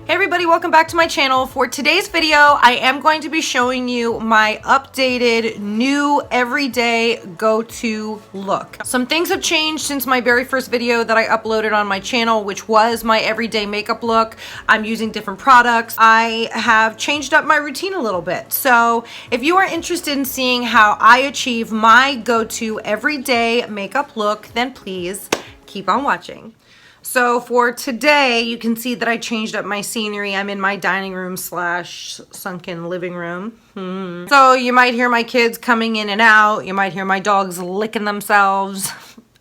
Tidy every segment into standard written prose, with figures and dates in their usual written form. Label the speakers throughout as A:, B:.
A: Hey everybody, welcome back to my channel. For today's video, I am going to be showing you my updated new everyday go-to look. Some things have changed since my very first video that I uploaded on my channel, which was my everyday makeup look. I'm using different products. I have changed up my routine a little bit. So if you are interested in seeing how I achieve my go-to everyday makeup look, then please keep on watching. So for today, you can see that I changed up my scenery. I'm in my dining room slash sunken living room. So you might hear my kids coming in and out. You might hear my dogs licking themselves,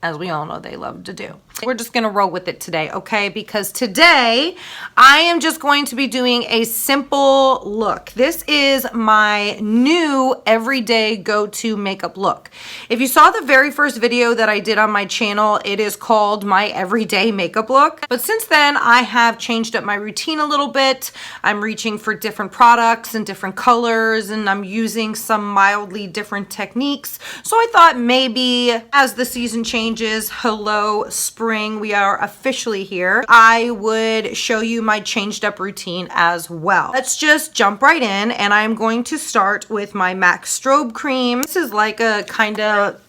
A: as we all know they love to do. We're just gonna roll with it today, okay? Because today, I am just going to be doing a simple look. This is my new everyday go-to makeup look. If you saw the very first video that I did on my channel, it is called my everyday makeup look. But since then, I have changed up my routine a little bit. I'm reaching for different products and different colors, and I'm using some mildly different techniques. So I thought maybe as the season changes, hello, spring, we are officially here, I would show you my changed up routine as well. Let's just jump right in, and I'm going to start with my MAC strobe cream. This is like a kind of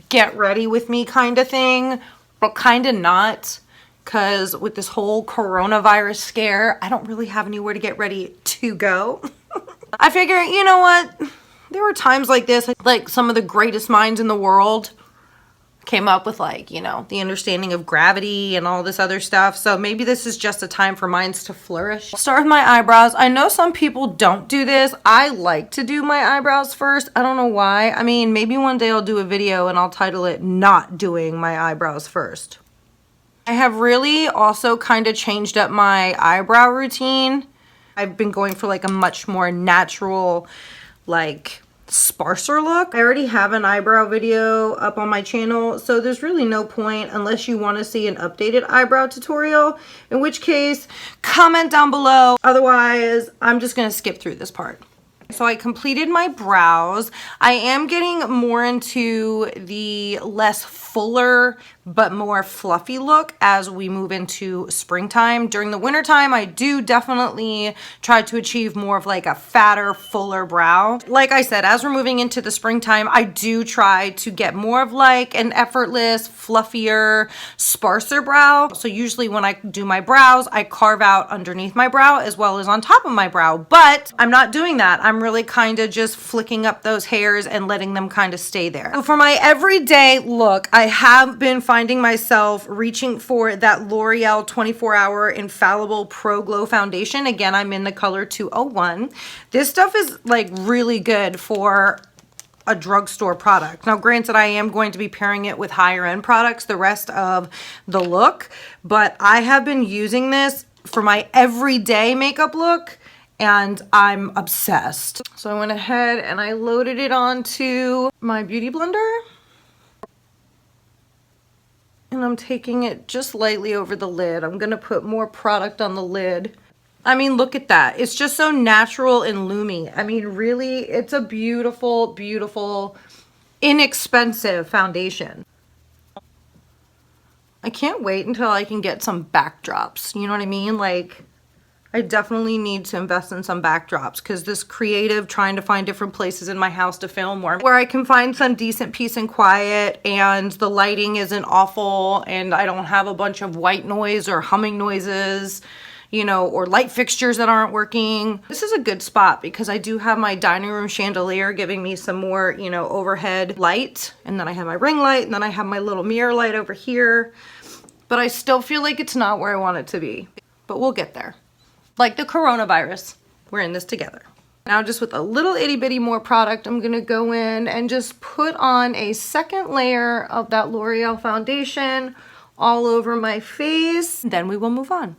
A: get ready with me kind of thing, but kind of not, because with this whole coronavirus scare, I don't really have anywhere to get ready to go. I figure, you know what? There were times like this, like some of the greatest minds in the world came up with, like, you know, the understanding of gravity and all this other stuff. So maybe this is just a time for minds to flourish. I'll start with my eyebrows. I know some people don't do this. I like to do my eyebrows first. I don't know why. I mean, maybe one day I'll do a video and I'll title it "Not Doing My Eyebrows First." I have really also kind of changed up my eyebrow routine. I've been going for like a much more natural, like, sparser look. I already have an eyebrow video up on my channel, so there's really no point unless you want to see an updated eyebrow tutorial, in which case comment down below. Otherwise, I'm just gonna skip through this part. So I completed my brows. I am getting more into the less fuller but more fluffy look as we move into springtime. During the wintertime, I do definitely try to achieve more of like a fatter, fuller brow. Like I said, as we're moving into the springtime, I do try to get more of like an effortless, fluffier, sparser brow. So usually when I do my brows, I carve out underneath my brow as well as on top of my brow, but I'm not doing that. I'm really kind of just flicking up those hairs and letting them kind of stay there. So for my everyday look, I have been finding myself reaching for that L'Oreal 24-Hour Infallible Pro Glow Foundation. Again, I'm in the color 201. This stuff is like really good for a drugstore product. Now, granted, I am going to be pairing it with higher end products the rest of the look, but I have been using this for my everyday makeup look, and I'm obsessed. So I went ahead and I loaded it onto my beauty blender. And I'm taking it just lightly over the lid. I'm gonna put more product on the lid. I mean, look at that. It's just so natural and loomy. I mean, really, it's a beautiful, beautiful, inexpensive foundation. I can't wait until I can get some backdrops. You know what I mean? Like, I definitely need to invest in some backdrops, because this creative trying to find different places in my house to film where I can find some decent peace and quiet and the lighting isn't awful and I don't have a bunch of white noise or humming noises, you know, or light fixtures that aren't working. This is a good spot because I do have my dining room chandelier giving me some more, you know, overhead light, and then I have my ring light, and then I have my little mirror light over here. But I still feel like it's not where I want it to be, but we'll get there. Like the coronavirus, we're in this together. Now, just with a little itty bitty more product, I'm gonna go in and just put on a second layer of that L'Oreal foundation all over my face. Then we will move on.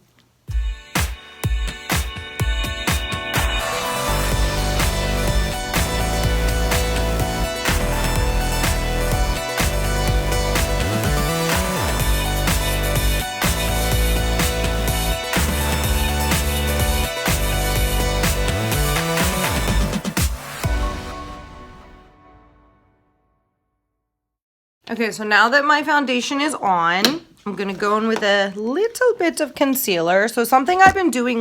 A: Okay, so now that my foundation is on, I'm gonna go in with a little bit of concealer. So something I've been doing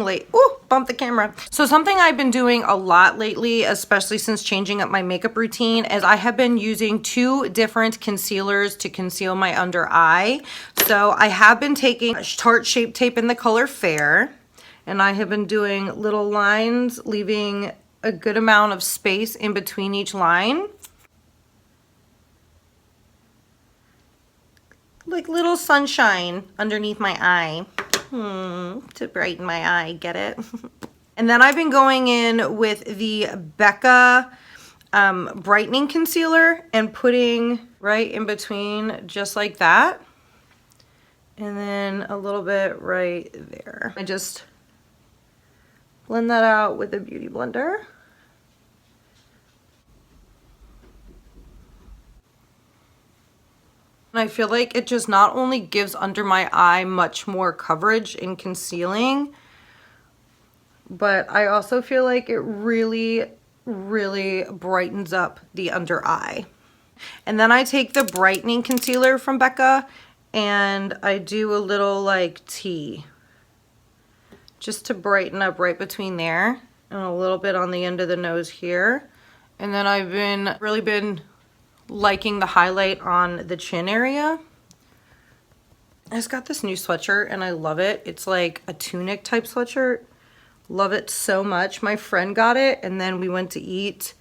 A: bump the camera. So something I've been doing a lot lately, especially since changing up my makeup routine, is I have been using 2 different concealers to conceal my under eye. So I have been taking Tarte Shape Tape in the color Fair, and I have been doing little lines, leaving a good amount of space in between each line. Like little sunshine underneath my eye to brighten my eye, get it? And then I've been going in with the Becca brightening concealer and putting right in between, just like that, and then a little bit right there. I just blend that out with a beauty blender. And I feel like it just not only gives under my eye much more coverage in concealing, but I also feel like it really, really brightens up the under eye. And then I take the brightening concealer from Becca and I do a little like T, just to brighten up right between there and a little bit on the end of the nose here. And then I've really been liking the highlight on the chin area. I just got this new sweatshirt and I love it. It's like a tunic type sweatshirt. Love it so much. My friend got it and then we went to eat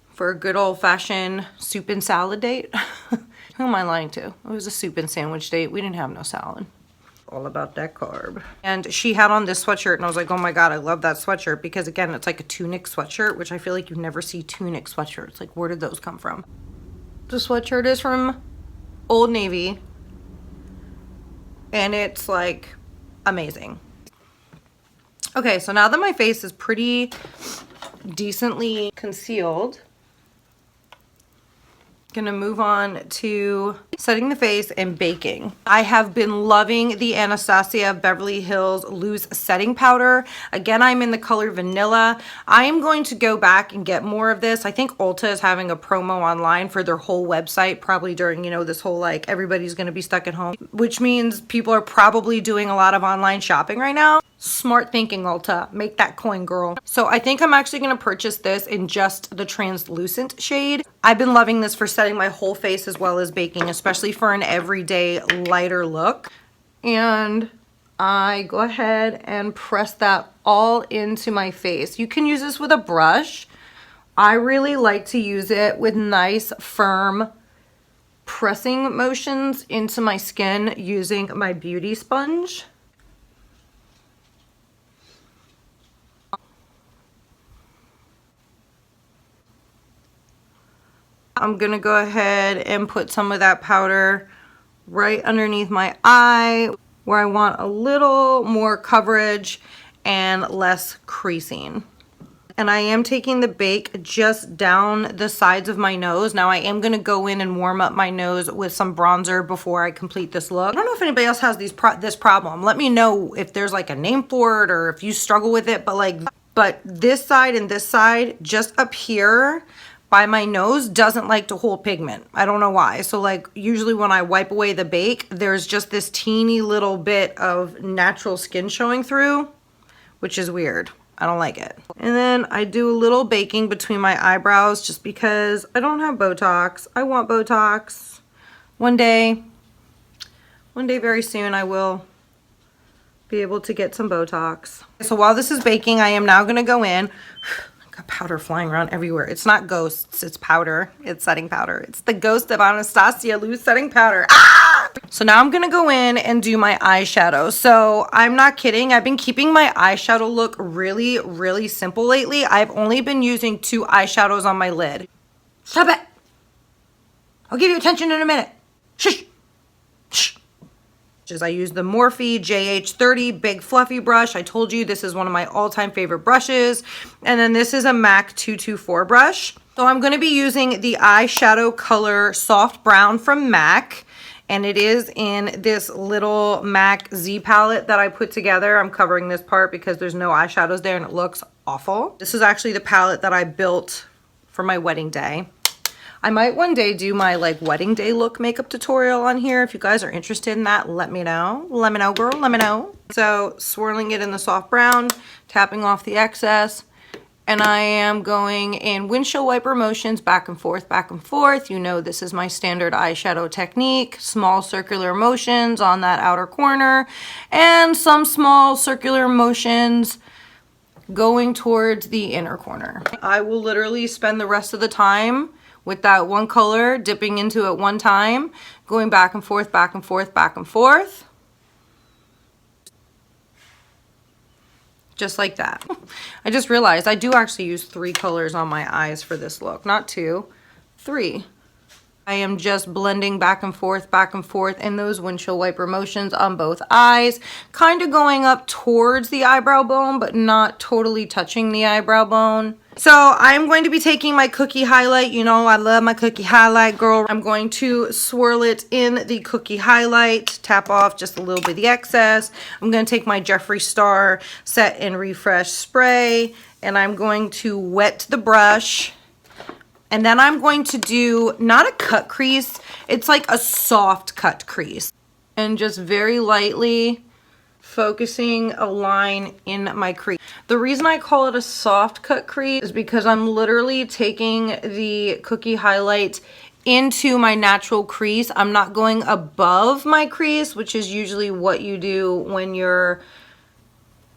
A: for a good old-fashioned soup and salad date. Who am I lying to? It was a soup and sandwich date. We didn't have no salad. All about that carb. And she had on this sweatshirt and I was like, oh my god, I love that sweatshirt, because again, it's like a tunic sweatshirt, which I feel like you never see tunic sweatshirts. Like, where did those come from? The sweatshirt is from Old Navy and it's like amazing. Okay, so now that my face is pretty decently concealed, gonna move on to setting the face and baking. I have been loving the Anastasia Beverly Hills Loose Setting Powder. Again, I'm in the color Vanilla. I am going to go back and get more of this. I think Ulta is having a promo online for their whole website, probably during, you know, this whole like everybody's gonna be stuck at home, which means people are probably doing a lot of online shopping right now. Smart thinking, Ulta. Make that coin, girl. So I think I'm actually going to purchase this in just the translucent shade. I've been loving this for setting my whole face as well as baking, especially for an everyday lighter look. And I go ahead and press that all into my face. You can use this with a brush. I really like to use it with nice, firm pressing motions into my skin using my beauty sponge. I'm gonna go ahead and put some of that powder right underneath my eye where I want a little more coverage and less creasing. And I am taking the bake just down the sides of my nose. Now I am gonna go in and warm up my nose with some bronzer before I complete this look. I don't know if anybody else has this problem. Let me know if there's like a name for it or if you struggle with it, but this side and this side, just up here by my nose, doesn't like to hold pigment. I don't know why. So like usually when I wipe away the bake, there's just this teeny little bit of natural skin showing through, which is weird. I don't like it. And then I do a little baking between my eyebrows just because I don't have Botox. I want Botox. One day very soon, I will be able to get some Botox. So while this is baking, I am now gonna go in. Powder flying around everywhere. It's not ghosts, it's powder. It's setting powder. It's the ghost of Anastasia Loose Setting Powder. Ah! So now I'm gonna go in and do my eyeshadow. So I'm not kidding. I've been keeping my eyeshadow look really, really simple lately. I've only been using 2 eyeshadows on my lid. Stop it! I'll give you attention in a minute. Shush! Shh! I use the Morphe JH30 big fluffy brush. I told you this is one of my all-time favorite brushes. And then this is a MAC 224 brush. So I'm going to be using the eyeshadow color Soft Brown from MAC. And it is in this little MAC Z palette that I put together. I'm covering this part because there's no eyeshadows there and it looks awful. This is actually the palette that I built for my wedding day. I might one day do my like wedding day look makeup tutorial on here. If you guys are interested in that, let me know. Let me know, girl, let me know. So swirling it in the soft brown, tapping off the excess. And I am going in windshield wiper motions back and forth, back and forth. You know this is my standard eyeshadow technique. Small circular motions on that outer corner and some small circular motions going towards the inner corner. I will literally spend the rest of the time with that one color, dipping into it one time, going back and forth, back and forth, back and forth. Just like that. I just realized I do actually use 3 colors on my eyes for this look. Not 2, 3. I am just blending back and forth in those windshield wiper motions on both eyes. Kind of going up towards the eyebrow bone, but not totally touching the eyebrow bone. So I'm going to be taking my cookie highlight. You know I love my cookie highlight, girl. I'm going to swirl it in the cookie highlight, tap off just a little bit of the excess. I'm going to take my Jeffree Star Set and Refresh spray, and I'm going to wet the brush. And then I'm going to do, not a cut crease, it's like a soft cut crease. And just very lightly focusing a line in my crease. The reason I call it a soft cut crease is because I'm literally taking the cookie highlight into my natural crease. I'm not going above my crease, which is usually what you do when you're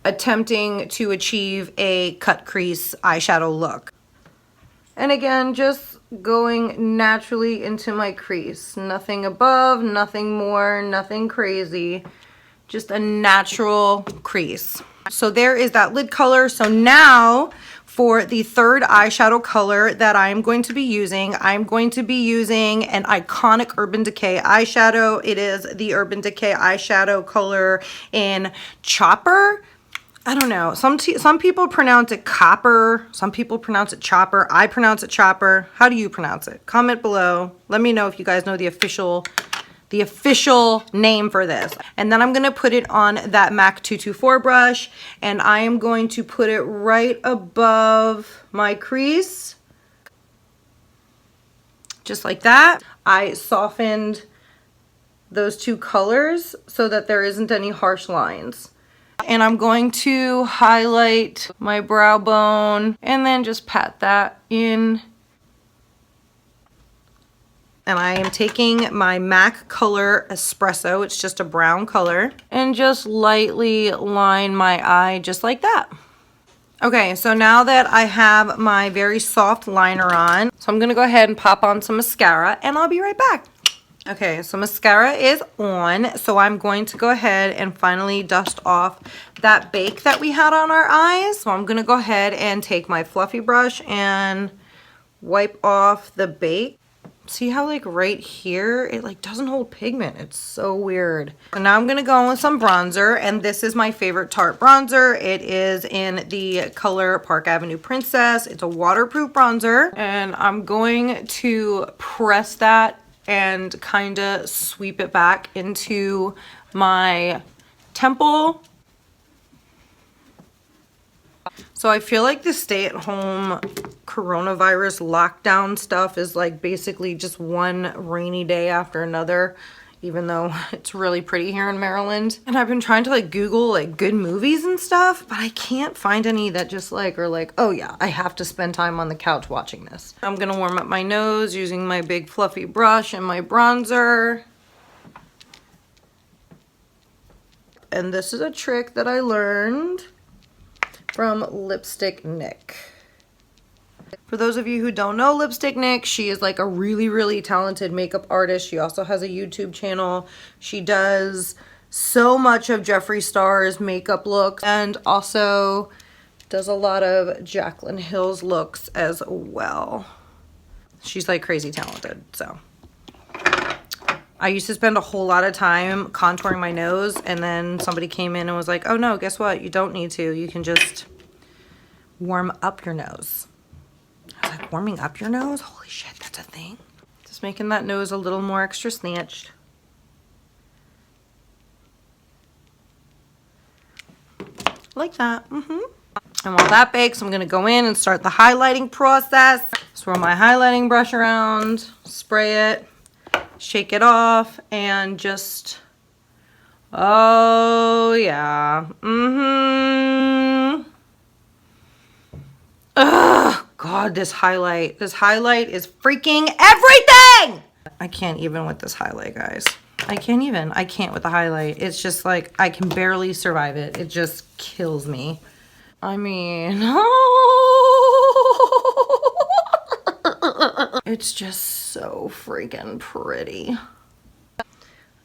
A: attempting to achieve a cut crease eyeshadow look. And again, just going naturally into my crease. Nothing above, nothing more, nothing crazy. Just a natural crease. So there is that lid color. So now for the third eyeshadow color that I'm going to be using, I'm going to be using an iconic Urban Decay eyeshadow. It is the Urban Decay eyeshadow color in Chopper. I don't know. Some people pronounce it copper. Some people pronounce it chopper. I pronounce it chopper. How do you pronounce it? Comment below. Let me know if you guys know the official name for this. And then I'm going to put it on that MAC 224 brush, and I am going to put it right above my crease. Just like that. I softened those 2 colors so that there isn't any harsh lines. And I'm going to highlight my brow bone and then just pat that in. And I am taking my MAC color Espresso, it's just a brown color, and just lightly line my eye just like that. Okay, so now that I have my very soft liner on, so I'm gonna go ahead and pop on some mascara and I'll be right back. Okay, so mascara is on, so I'm going to go ahead and finally dust off that bake that we had on our eyes. So I'm gonna go ahead and take my fluffy brush and wipe off the bake. See how like right here, it like doesn't hold pigment. It's so weird. So now I'm gonna go in with some bronzer, and this is my favorite Tarte bronzer. It is in the color Park Avenue Princess. It's a waterproof bronzer, and I'm going to press that and kind of sweep it back into my temple. So I feel like the stay-at-home coronavirus lockdown stuff is like basically just one rainy day after another, even though it's really pretty here in Maryland. And I've been trying to like Google like good movies and stuff, but I can't find any that just like are like, oh yeah, I have to spend time on the couch watching this. I'm gonna warm up my nose using my big fluffy brush and my bronzer. And this is a trick that I learned from Lipstick Nick. For those of you who don't know Lipstick Nick, she is like a really, really talented makeup artist. She also has a YouTube channel. She does so much of Jeffree Star's makeup looks and also does a lot of Jaclyn Hill's looks as well. She's like crazy talented, so. I used to spend a whole lot of time contouring my nose, and then somebody came in and was like, oh no, guess what? You don't need to. You can just warm up your nose. I was like, warming up your nose? Holy shit, that's a thing. Just making that nose a little more extra snatched. Like that. And while that bakes, I'm going to go in and start the highlighting process. Swirl my highlighting brush around, spray it, shake it off, and just, oh yeah, Ugh, God, this highlight is freaking everything! I can't even with this highlight, guys. I can't with the highlight. It's just like, I can barely survive it. It just kills me. I mean, it's just so freaking pretty.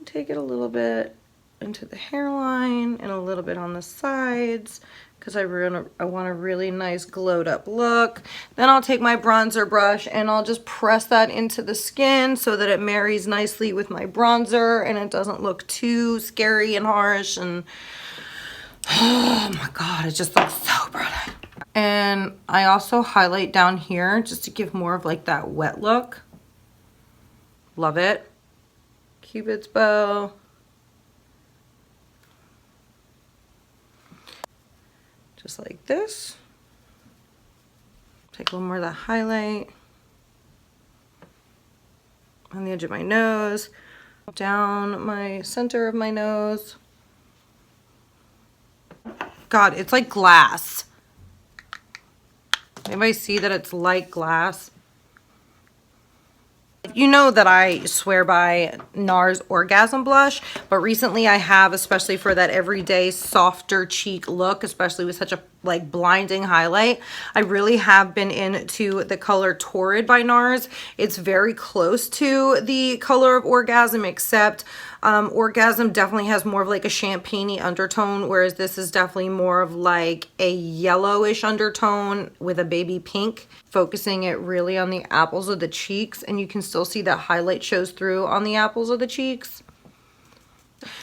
A: Take it a little bit into the hairline and a little bit on the sides because I want a really nice glowed up look. Then I'll take my bronzer brush and I'll just press that into the skin so that it marries nicely with my bronzer and it doesn't look too scary and harsh. And oh my God, it just looks so pretty. And I also highlight down here just to give more of like that wet look. Love it. Cupid's bow. Just like this. Take a little more of that highlight on the edge of my nose, down my center of my nose. God, it's like glass. Anybody see that it's like glass? You know that I swear by NARS Orgasm Blush, but recently I have, especially for that everyday softer cheek look, especially with such a like blinding highlight, I really have been into the color Torrid by NARS. It's very close to the color of Orgasm, except Orgasm definitely has more of like a champagne-y undertone, whereas this is definitely more of like a yellowish undertone with a baby pink, focusing it really on the apples of the cheeks, and you can still see that highlight shows through on the apples of the cheeks.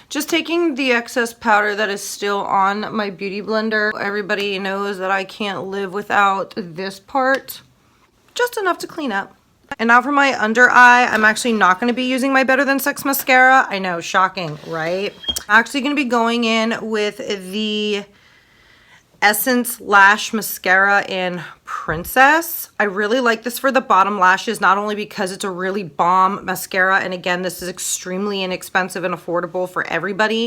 A: Just taking the excess powder that is still on my beauty blender. Everybody knows that I can't live without this part. Just enough to clean up. And now for my under eye, I'm actually not going to be using my Better Than Sex mascara. I know, shocking, right? I'm actually going to be going in with the Essence Lash Mascara in Princess. I really like this for the bottom lashes, not only because it's a really bomb mascara, and again, this is extremely inexpensive and affordable for everybody.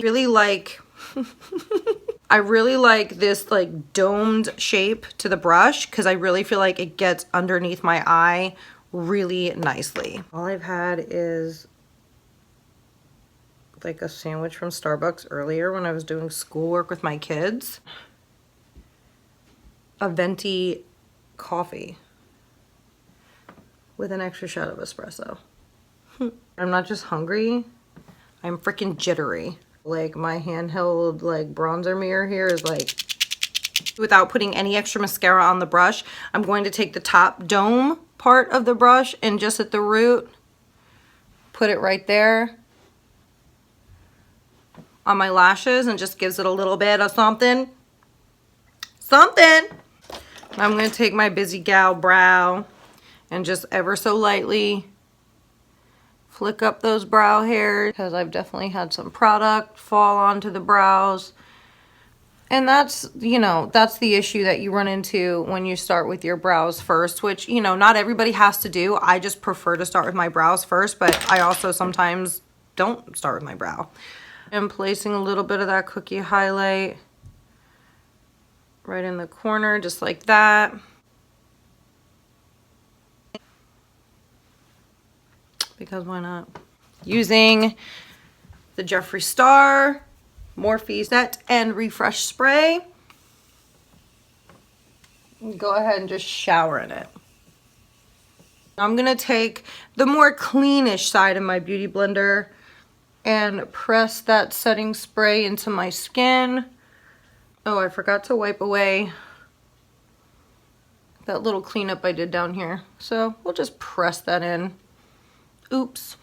A: I really like this like domed shape to the brush because I really feel like it gets underneath my eye really nicely. All I've had is like a sandwich from Starbucks earlier when I was doing schoolwork with my kids. A venti coffee with an extra shot of espresso. I'm not just hungry, I'm freaking jittery. Like my handheld like bronzer mirror here is like, without putting any extra mascara on the brush, I'm going to take the top dome part of the brush and just at the root, put it right there on my lashes and just gives it a little bit of something. I'm going to take my Busy Gal brow and just ever so lightly flick up those brow hairs because I've definitely had some product fall onto the brows. And that's, you know, that's the issue that you run into when you start with your brows first, which, you know, not everybody has to do. I just prefer to start with my brows first, but I also sometimes don't start with my brow. I'm placing a little bit of that cookie highlight right in the corner, just like that. Because why not? Using the Jeffree Star Morphe Set and Refresh Spray. Go ahead and just shower in it. I'm gonna take the more cleanish side of my beauty blender and press that setting spray into my skin. Oh, I forgot to wipe away that little cleanup I did down here. So we'll just press that in. Oops.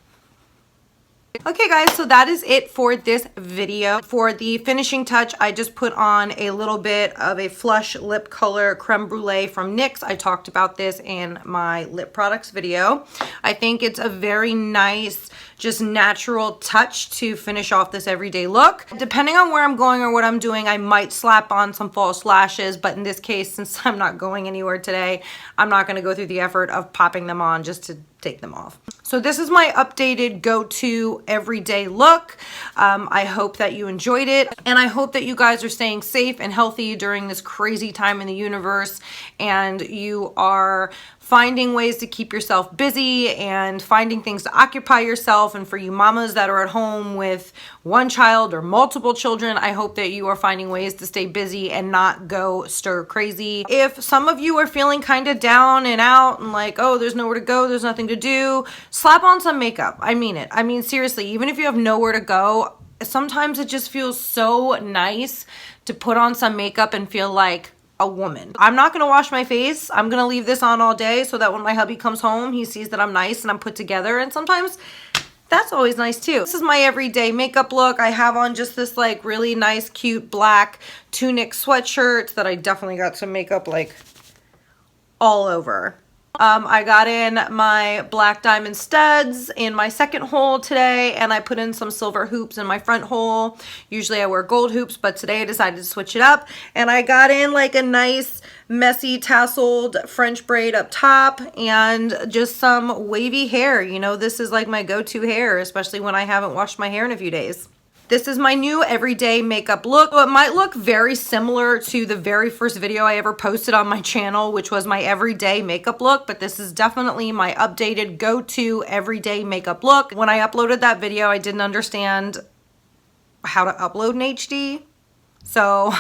A: Okay guys, so that is it for this video. For the finishing touch, I just put on a little bit of a Flush Lip Color Creme Brulee from NYX. I talked about this in my lip products video. I think it's a very nice just natural touch to finish off this everyday look. Depending on where I'm going or what I'm doing, I might slap on some false lashes, but in this case, since I'm not going anywhere today, I'm not going to go through the effort of popping them on just to take them off. So this is my updated go-to everyday look. I hope that you enjoyed it, and I hope that you guys are staying safe and healthy during this crazy time in the universe, and you are finding ways to keep yourself busy and finding things to occupy yourself. And for you mamas that are at home with one child or multiple children, I hope that you are finding ways to stay busy and not go stir crazy. If some of you are feeling kind of down and out and like, oh, there's nowhere to go, there's nothing to do, slap on some makeup. I mean it. I mean, seriously, even if you have nowhere to go, sometimes it just feels so nice to put on some makeup and feel like a woman. I'm not gonna wash my face. I'm gonna leave this on all day so that when my hubby comes home, he sees that I'm nice and I'm put together, and sometimes that's always nice too. This is my everyday makeup look. I have on just this like really nice, cute black tunic sweatshirt that I definitely got some makeup like all over. I got in my black diamond studs in my second hole today, and I put in some silver hoops in my front hole. Usually I wear gold hoops, but today I decided to switch it up, and I got in like a nice messy tasseled French braid up top and just some wavy hair. You know, this is like my go-to hair, especially when I haven't washed my hair in a few days. This is my new everyday makeup look. So it might look very similar to the very first video I ever posted on my channel, which was my everyday makeup look, but this is definitely my updated go-to everyday makeup look. When I uploaded that video, I didn't understand how to upload in HD. So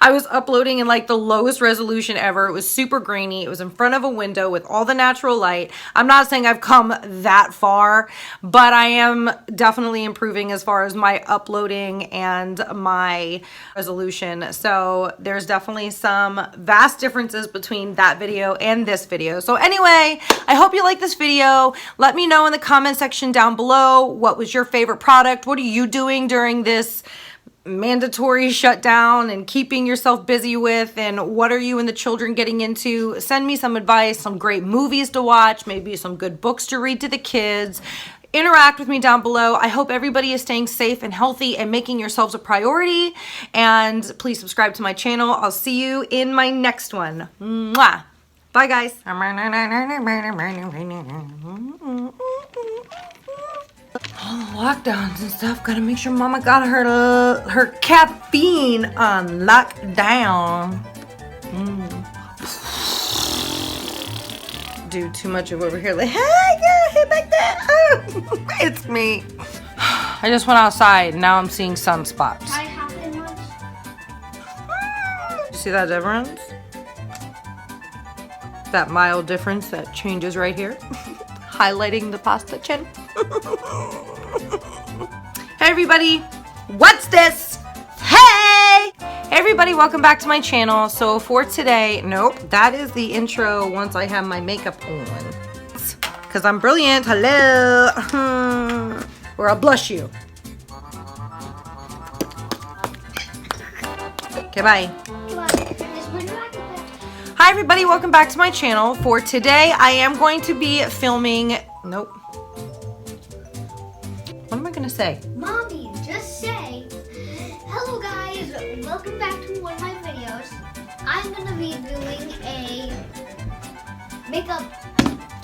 A: I was uploading in like the lowest resolution ever. It was super grainy. It was in front of a window with all the natural light. I'm not saying I've come that far, but I am definitely improving as far as my uploading and my resolution. So there's definitely some vast differences between that video and this video. So anyway, I hope you like this video. Let me know in the comment section down below, what was your favorite product? What are you doing during this mandatory shutdown and keeping yourself busy with, and what are you and the children getting into? Send me some advice, some great movies to watch, maybe some good books to read to the kids. Interact with me down below. I hope everybody is staying safe and healthy and making yourselves a priority, and please subscribe to my channel. I'll see you in my next one. Mwah. Bye guys. Lockdowns and stuff. Gotta make sure mama got her caffeine on lockdown. Do too much of over here. Like, hey, hit like that. Oh, it's me. I just went outside. Now I'm seeing sunspots.
B: I haven't much.
A: You see that difference? That mild difference that changes right here. Highlighting the pasta chin. Hey everybody, what's this? Hey! Hey everybody, welcome back to my channel. So for today, nope, that is the intro once I have my makeup on. Because I'm brilliant, hello. Or I'll blush you. Okay, bye. Hi everybody, welcome back to my channel. For today, I am going to be filming, nope. What am I gonna say?
B: Mommy, just say, hello guys, welcome back to one of my videos. I'm gonna be doing a makeup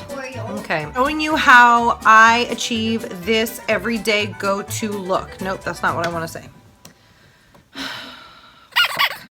B: tutorial.
A: Okay, showing you how I achieve this everyday go-to look. Nope, that's not what I wanna say.